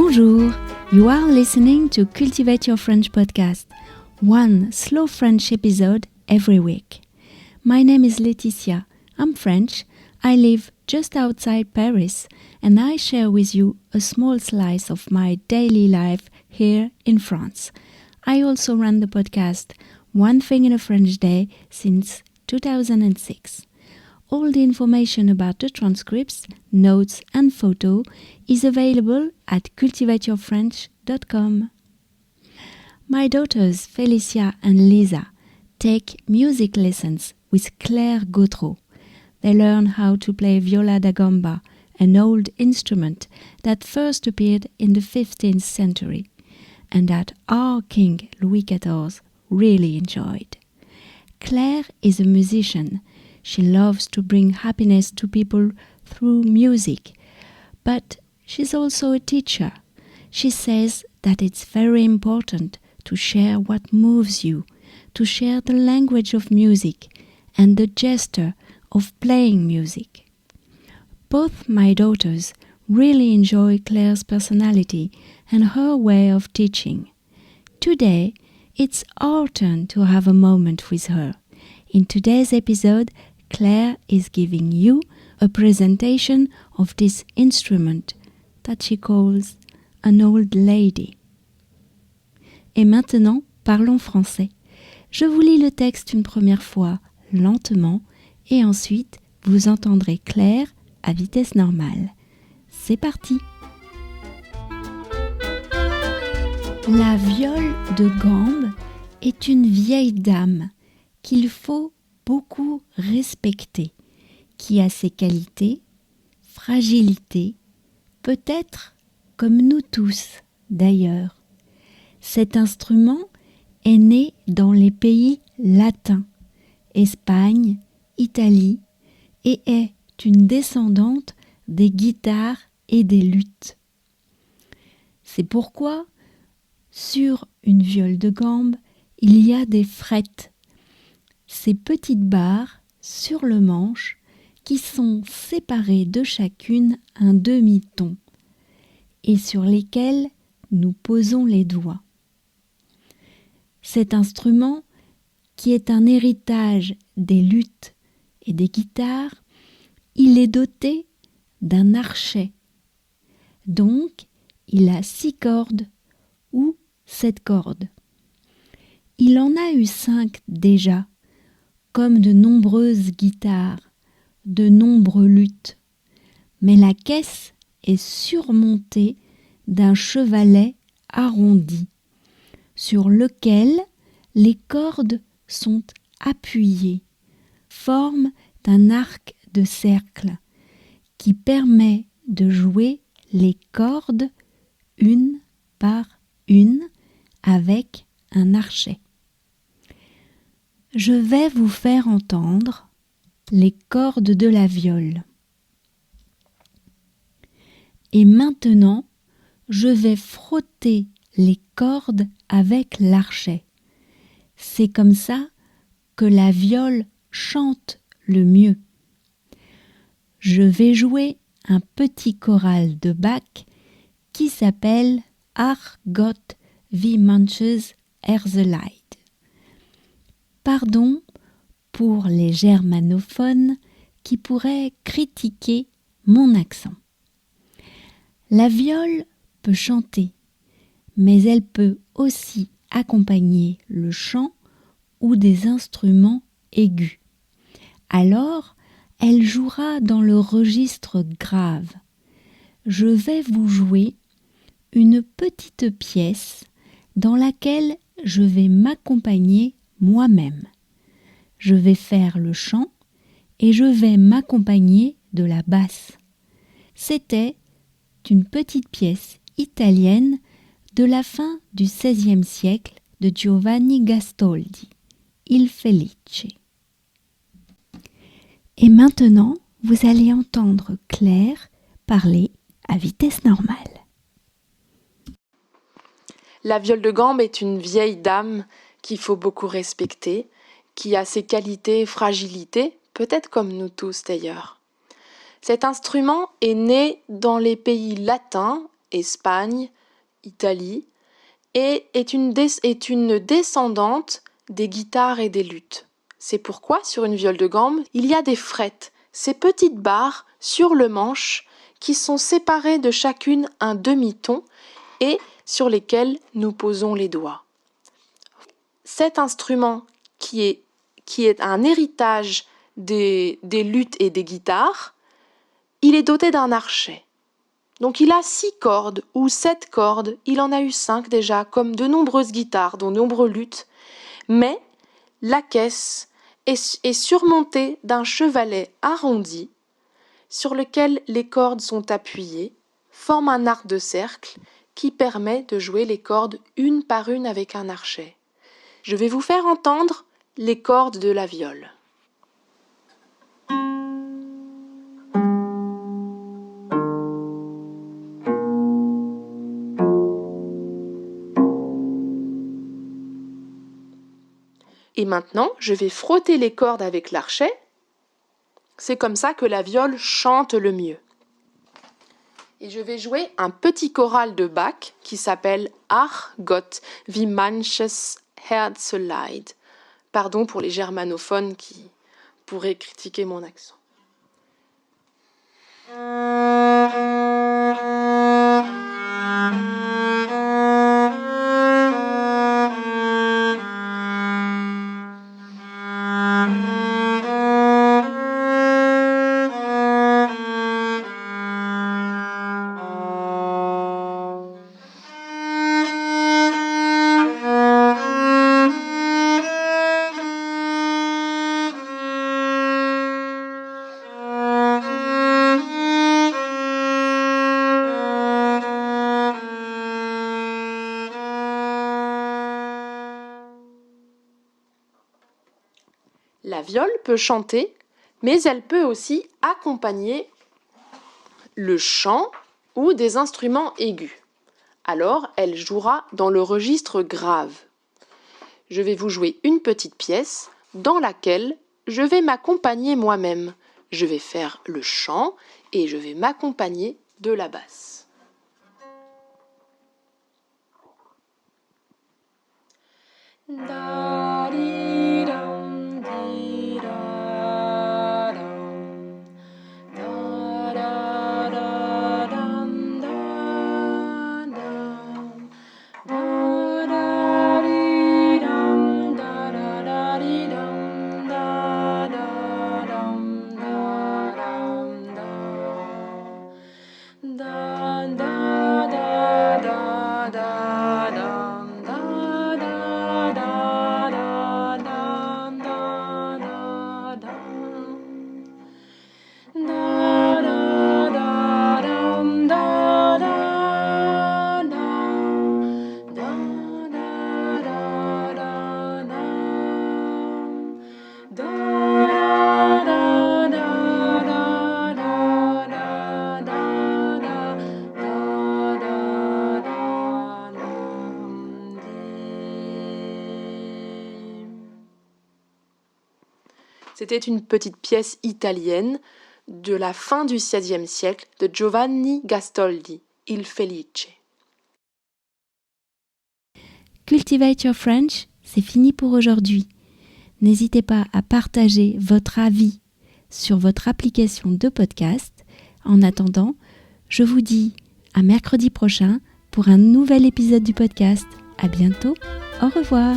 Bonjour, you are listening to Cultivate Your French podcast, one slow French episode every week. My name is Laetitia, I'm French, I live just outside Paris, and I share with you a small slice of my daily life here in France. I also run the podcast One Thing in a French Day since 2006. All the information about the transcripts, notes and photos is available at cultivateyourfrench.com. My daughters Felicia and Lisa take music lessons with Claire Gautreau. They learn how to play viola da gamba, an old instrument that first appeared in the 15th century and that our King Louis XIV really enjoyed. Claire is a musician. She loves to bring happiness to people through music, but she's also a teacher. She says that it's very important to share what moves you, to share the language of music and the gesture of playing music. Both my daughters really enjoy Claire's personality and her way of teaching. Today, it's our turn to have a moment with her. In today's episode, Claire is giving you a presentation of this instrument that she calls an old lady. Et maintenant, parlons français. Je vous lis le texte une première fois, lentement, et ensuite, vous entendrez Claire à vitesse normale. C'est parti! La viole de gambe est une vieille dame qu'il faut beaucoup respecter, qui a ses qualités, fragilités, peut-être comme nous tous d'ailleurs. Cet instrument est né dans les pays latins, Espagne, Italie, et est une descendante des guitares et des luths. C'est pourquoi, sur une viole de gambe, il y a des frettes, ces petites barres sur le manche qui sont séparées de chacune un demi-ton et sur lesquelles nous posons les doigts. Cet instrument, qui est un héritage des luths et des guitares, il est doté d'un archet. Donc, il a 6 cordes ou 7 cordes. Il en a eu 5 déjà, comme de nombreuses guitares, de nombreux luths. Mais la caisse est surmontée d'un chevalet arrondi, sur lequel les cordes sont appuyées, forment un arc de cercle qui permet de jouer les cordes une par une avec un archet. Je vais vous faire entendre les cordes de la viole. Et maintenant, je vais frotter les cordes avec l'archet. C'est comme ça que la viole chante le mieux. Je vais jouer un petit choral de Bach qui s'appelle Ach Gott, wie manches the Lied. Pardon pour les germanophones qui pourraient critiquer mon accent. La viole peut chanter, mais elle peut aussi accompagner le chant ou des instruments aigus. Alors, elle jouera dans le registre grave. Je vais vous jouer une petite pièce dans laquelle je vais m'accompagner moi-même. Je vais faire le chant et je vais m'accompagner de la basse. C'était une petite pièce italienne de la fin du XVIe siècle de Giovanni Gastoldi, Il Felice. Et maintenant, vous allez entendre Claire parler à vitesse normale. La viole de gambe est une vieille dame qu'il faut beaucoup respecter, qui a ses qualités et fragilités, peut-être comme nous tous d'ailleurs. Cet instrument est né dans les pays latins, Espagne, Italie, et est une descendante des guitares et des luths. C'est pourquoi sur une viole de gambe, il y a des frettes, ces petites barres sur le manche qui sont séparées de chacune un demi-ton et sur lesquelles nous posons les doigts. Cet instrument qui est un héritage des luths et des guitares, il est doté d'un archet. Donc il a 6 cordes ou 7 cordes, il en a eu 5 déjà, comme de nombreuses guitares, dont de nombreux luths, mais la caisse est surmontée d'un chevalet arrondi sur lequel les cordes sont appuyées, forme un arc de cercle qui permet de jouer les cordes une par une avec un archet. Je vais vous faire entendre les cordes de la viole. Et maintenant, je vais frotter les cordes avec l'archet. C'est comme ça que la viole chante le mieux. Et je vais jouer un petit choral de Bach qui s'appelle Ach Gott, wie manches Herz leid. Pardon pour les germanophones qui pourraient critiquer mon accent. La viole peut chanter, mais elle peut aussi accompagner le chant ou des instruments aigus. Alors, elle jouera dans le registre grave. Je vais vous jouer une petite pièce dans laquelle je vais m'accompagner moi-même. Je vais faire le chant et je vais m'accompagner de la basse. C'était une petite pièce italienne de la fin du XVIe siècle de Giovanni Gastoldi, Il Felice. Cultivate Your French, c'est fini pour aujourd'hui. N'hésitez pas à partager votre avis sur votre application de podcast. En attendant, je vous dis à mercredi prochain pour un nouvel épisode du podcast. À bientôt. Au revoir.